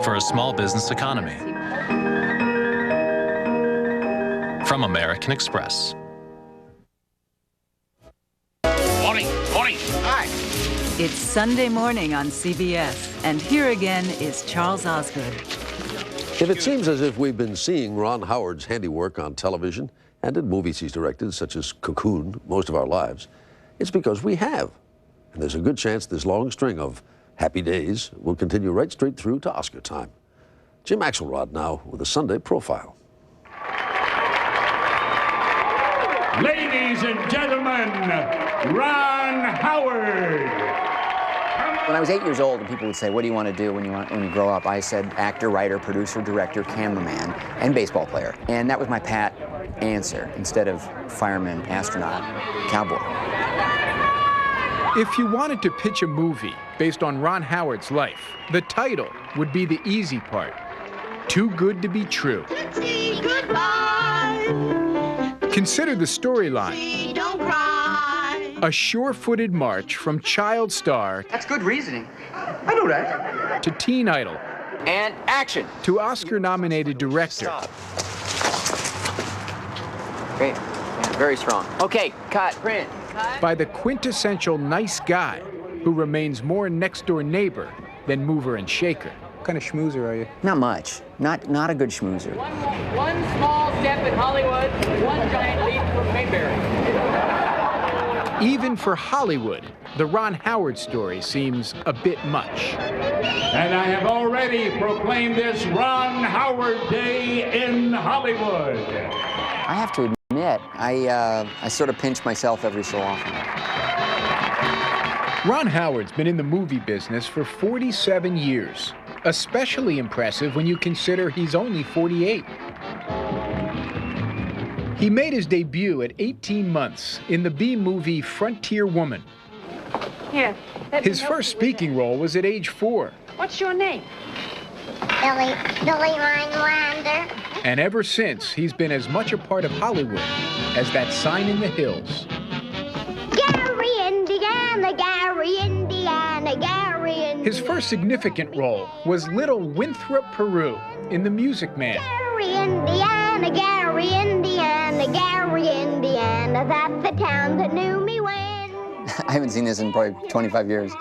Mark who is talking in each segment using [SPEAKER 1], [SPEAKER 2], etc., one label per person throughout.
[SPEAKER 1] for a small business economy. From American Express.
[SPEAKER 2] Morning. Hi.
[SPEAKER 3] It's Sunday morning on CBS, and here again is Charles Osgood.
[SPEAKER 4] If it seems as if we've been seeing Ron Howard's handiwork on television and in movies he's directed, such as Cocoon, most of our lives, it's because we have. And there's a good chance this long string of happy days will continue right straight through to Oscar time. Jim Axelrod now with a Sunday profile.
[SPEAKER 5] Ladies and gentlemen, Ron Howard.
[SPEAKER 6] When I was 8 years old and people would say, what do you want to do when you grow up? I said actor, writer, producer, director, cameraman, and baseball player. And that was my pat answer instead of fireman, astronaut, cowboy.
[SPEAKER 7] If you wanted to pitch a movie based on Ron Howard's life, the title would be the easy part. Too Good to Be True. Consider the storyline.
[SPEAKER 8] Don't cry.
[SPEAKER 7] A sure-footed march from child star
[SPEAKER 6] That's good reasoning.
[SPEAKER 5] I know that.
[SPEAKER 7] to teen idol
[SPEAKER 6] And action.
[SPEAKER 7] to Oscar-nominated director.
[SPEAKER 6] Stop. Great. Yeah, very strong. Okay, cut, print.
[SPEAKER 7] By the quintessential nice guy who remains more next-door neighbor than mover and shaker.
[SPEAKER 9] What kind of schmoozer are you?
[SPEAKER 6] Not much. Not a good schmoozer.
[SPEAKER 10] One small step in Hollywood, one giant leap for Mayberry.
[SPEAKER 7] Even for Hollywood, the Ron Howard story seems a bit much.
[SPEAKER 5] And I have already proclaimed this Ron Howard Day in Hollywood.
[SPEAKER 6] I have to admit, I sort of pinch myself every so often.
[SPEAKER 7] Ron Howard's been in the movie business for 47 years. Especially impressive when you consider he's only 48. He made his debut at 18 months in the B-movie Frontier Woman.
[SPEAKER 8] Here.
[SPEAKER 7] His first speaking role was at age 4.
[SPEAKER 8] What's your name?
[SPEAKER 11] Billy Rhinelander.
[SPEAKER 7] And ever since, he's been as much a part of Hollywood as that sign in the hills.
[SPEAKER 11] Gary, Indiana, Gary, Indiana, Gary, Indiana.
[SPEAKER 7] His first significant role was Little Winthrop Peru in The Music Man.
[SPEAKER 11] Gary, Indiana, Gary, Indiana, Gary, Indiana. That's the town that knew me when.
[SPEAKER 6] I haven't seen this in probably 25 years.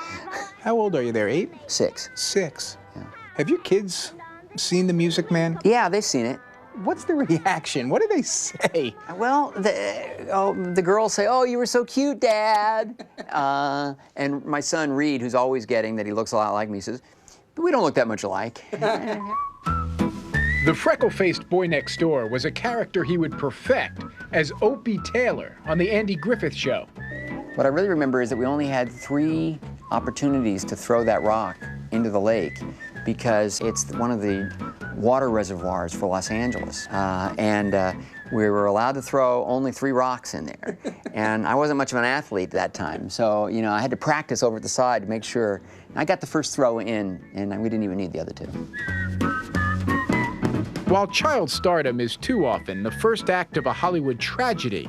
[SPEAKER 9] How old are you there, 8?
[SPEAKER 6] 6.
[SPEAKER 9] 6.
[SPEAKER 6] Yeah.
[SPEAKER 9] Have your kids seen The Music Man?
[SPEAKER 6] Yeah, they've seen it.
[SPEAKER 9] What's the reaction? What do they say?
[SPEAKER 6] Well, the girls say, "Oh, you were so cute, Dad." And my son Reed, who's always getting that he looks a lot like me, says, "But we don't look that much alike."
[SPEAKER 7] The freckle-faced boy next door was a character he would perfect as Opie Taylor on The Andy Griffith Show.
[SPEAKER 6] What I really remember is that we only had 3 opportunities to throw that rock into the lake because it's one of the water reservoirs for Los Angeles. We were allowed to throw only 3 rocks in there. And I wasn't much of an athlete at that time, so I had to practice over at the side to make sure. I got the first throw in, and we didn't even need the other 2.
[SPEAKER 7] While child stardom is too often the first act of a Hollywood tragedy,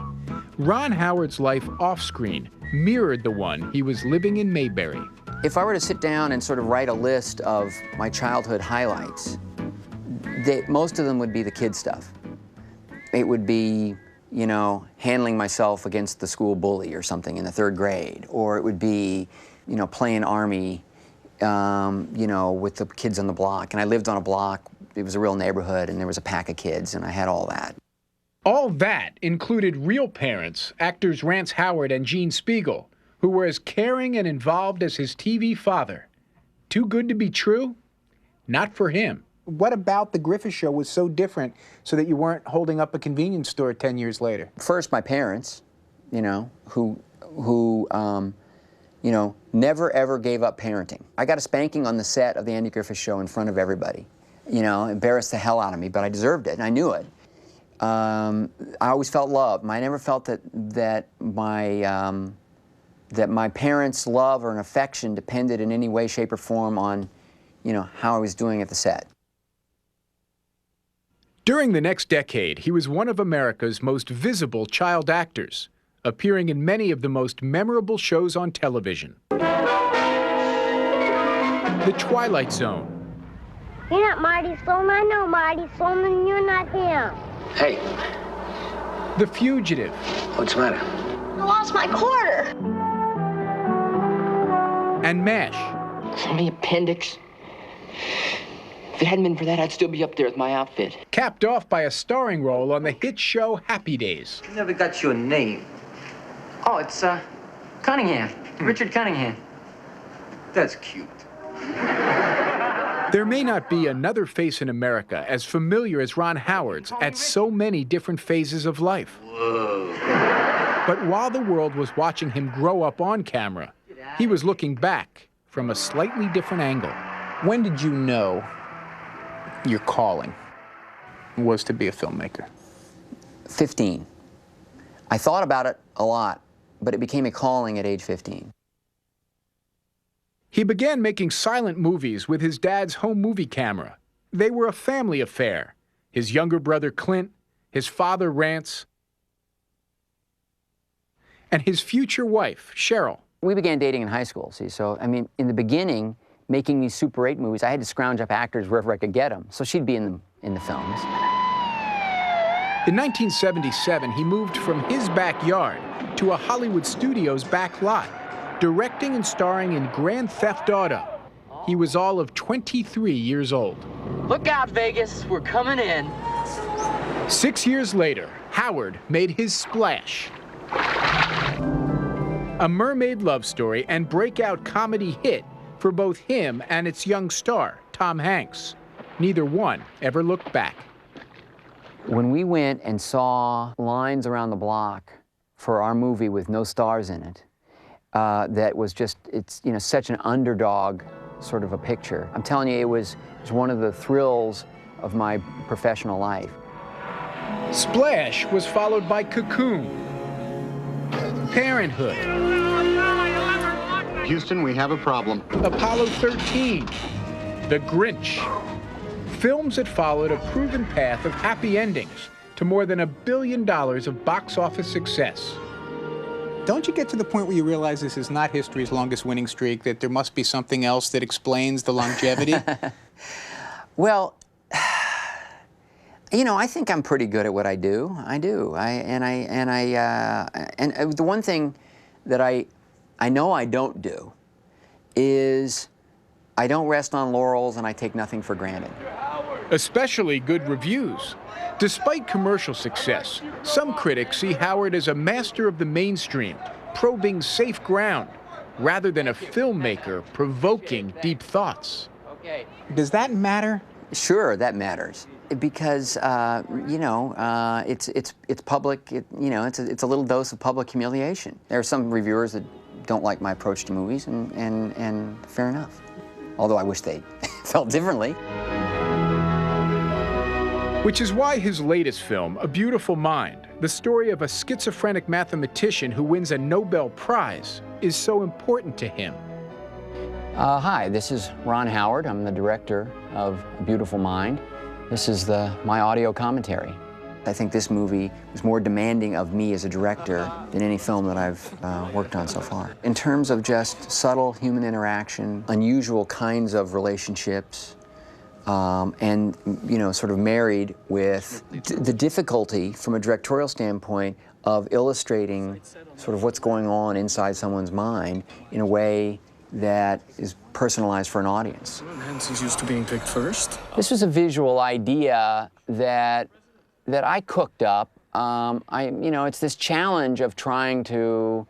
[SPEAKER 7] Ron Howard's life off-screen mirrored the one he was living in Mayberry.
[SPEAKER 6] If I were to sit down and sort of write a list of my childhood highlights, most of them would be the kid stuff. It would be, handling myself against the school bully or something in the 3rd grade, or it would be, playing Army, with the kids on the block. And I lived on a block. It was a real neighborhood, and there was a pack of kids, and I had all that.
[SPEAKER 7] All that included real parents, actors Rance Howard and Gene Spiegel, who were as caring and involved as his TV father. Too good to be true? Not for him.
[SPEAKER 9] What about the Griffith Show was so different so that you weren't holding up a convenience store 10 years later?
[SPEAKER 6] First, my parents, who never ever gave up parenting. I got a spanking on the set of the Andy Griffith Show in front of everybody. Embarrassed the hell out of me, but I deserved it, and I knew it. I always felt loved. I never felt that my parents' love or an affection depended in any way, shape, or form on, how I was doing at the set.
[SPEAKER 7] During the next decade, he was one of America's most visible child actors, appearing in many of the most memorable shows on television. The Twilight Zone,
[SPEAKER 11] You're not Marty Sloan. I know Marty Sloan, and you're not him.
[SPEAKER 12] Hey.
[SPEAKER 7] The Fugitive.
[SPEAKER 12] What's the matter?
[SPEAKER 11] I lost my quarter.
[SPEAKER 7] And MASH.
[SPEAKER 13] So my appendix. If it hadn't been for that, I'd still be up there with my outfit.
[SPEAKER 7] Capped off by a starring role on the hit show Happy Days.
[SPEAKER 13] You never got your name. Oh, it's, Cunningham. Richard Cunningham. That's cute.
[SPEAKER 7] There may not be another face in America as familiar as Ron Howard's at so many different phases of life.
[SPEAKER 12] Whoa.
[SPEAKER 7] But while the world was watching him grow up on camera, he was looking back from a slightly different angle.
[SPEAKER 9] When did you know your calling was to be a filmmaker?
[SPEAKER 6] 15. I thought about it a lot, but it became a calling at age 15.
[SPEAKER 7] He began making silent movies with his dad's home movie camera. They were a family affair. His younger brother Clint, his father Rance, and his future wife, Cheryl.
[SPEAKER 6] We began dating in high school, see, so, I mean, in the beginning, making these Super 8 movies, I had to scrounge up actors wherever I could get them, so she'd be in the films.
[SPEAKER 7] In 1977, he moved from his backyard to a Hollywood studio's back lot, directing and starring in Grand Theft Auto. He was all of 23 years old.
[SPEAKER 13] Look out, Vegas. We're coming in.
[SPEAKER 7] 6 years later, Howard made his splash. A mermaid love story and breakout comedy hit for both him and its young star, Tom Hanks. Neither one ever looked back.
[SPEAKER 6] When we went and saw lines around the block for our movie with no stars in it, that was just, it's, you know, such an underdog sort of a picture. I'm telling you, it was one of the thrills of my professional life.
[SPEAKER 7] Splash was followed by Cocoon, Parenthood,
[SPEAKER 14] Houston, we have a problem.
[SPEAKER 7] Apollo 13, The Grinch. Films that followed a proven path of happy endings to more than $1 billion of box office success.
[SPEAKER 9] Don't you get to the point where you realize this is not history's longest winning streak, that there must be something else that explains the longevity?
[SPEAKER 6] Well, you know, I think I'm pretty good at what I do. I do. And the one thing that I know I don't do is I don't rest on laurels and I take nothing for granted.
[SPEAKER 7] Especially good reviews. Despite commercial success, some critics see Howard as a master of the mainstream, probing safe ground, rather than a filmmaker provoking deep thoughts.
[SPEAKER 6] Okay.
[SPEAKER 9] Does that matter?
[SPEAKER 6] Sure, that matters. Because, you know, it's public, you know, it's a little dose of public humiliation. There are some reviewers that don't like my approach to movies, and fair enough. Although I wish they felt differently.
[SPEAKER 7] Which is why his latest film, A Beautiful Mind, the story of a schizophrenic mathematician who wins a Nobel Prize, is so important to him.
[SPEAKER 6] Hi, this is Ron Howard. I'm the director of A Beautiful Mind. This is my audio commentary. I think this movie was more demanding of me as a director than any film that I've worked on so far. In terms of just subtle human interaction, unusual kinds of relationships, and, you know, sort of married with the difficulty from a directorial standpoint of illustrating sort of what's going on inside someone's mind in a way that is personalized for an audience.
[SPEAKER 15] Hence he's used to being picked first.
[SPEAKER 6] This was a visual idea that I cooked up. You know, it's this challenge of trying to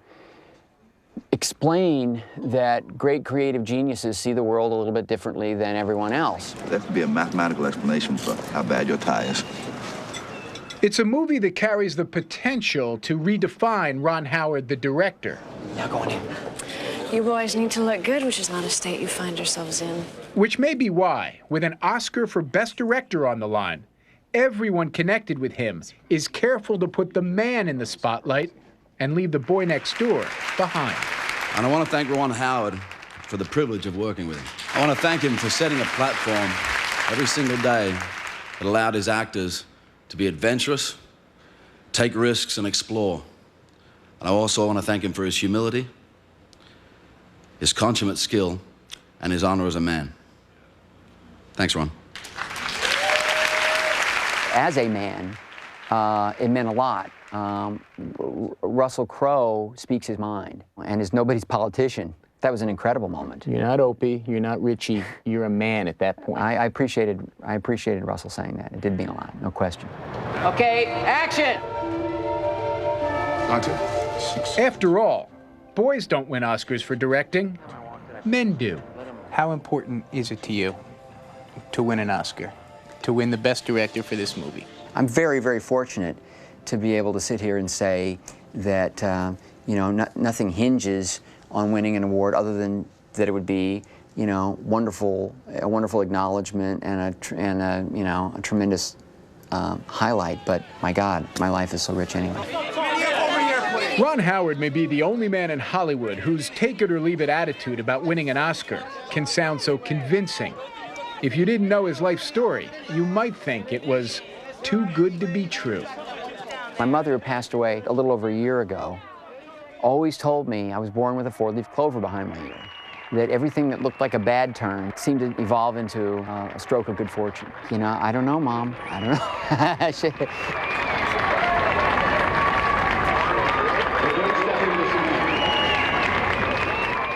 [SPEAKER 6] explain that great creative geniuses see the world a little bit differently than everyone else.
[SPEAKER 16] There could be a mathematical explanation for how bad your tie is.
[SPEAKER 7] It's a movie that carries the potential to redefine Ron Howard, the director.
[SPEAKER 6] Now going in.
[SPEAKER 17] You boys need to look good, which is not a state you find yourselves in.
[SPEAKER 7] Which may be why, with an Oscar for Best Director on the line, everyone connected with him is careful to put the man in the spotlight and leave the boy next door behind.
[SPEAKER 18] And I want to thank Ron Howard for the privilege of working with him. I want to thank him for setting a platform every single day that allowed his actors to be adventurous, take risks, and explore. And I also want to thank him for his humility, his consummate skill, and his honor as a man. Thanks, Ron.
[SPEAKER 6] As a man, it meant a lot. Russell Crowe speaks his mind and is nobody's politician. That was an incredible moment.
[SPEAKER 9] You're not Opie, you're not Richie, you're a man at that point.
[SPEAKER 6] I appreciated Russell saying that. It did mean a lot, no question.
[SPEAKER 10] Okay, action!
[SPEAKER 7] After all, boys don't win Oscars for directing. Men do.
[SPEAKER 9] How important is it to you to win an Oscar, to win the Best Director for this movie?
[SPEAKER 6] I'm very, very fortunate to be able to sit here and say that you know, nothing hinges on winning an award other than that it would be, you know, a wonderful acknowledgement and a tremendous highlight. But my God, my life is so rich anyway.
[SPEAKER 7] Ron Howard may be the only man in Hollywood whose take-it-or-leave-it attitude about winning an Oscar can sound so convincing. If you didn't know his life story, you might think it was too good to be true.
[SPEAKER 6] My mother, who passed away a little over a year ago, always told me I was born with a four-leaf clover behind my ear, that everything that looked like a bad turn seemed to evolve into a stroke of good fortune. You know, I don't know, Mom. I don't know.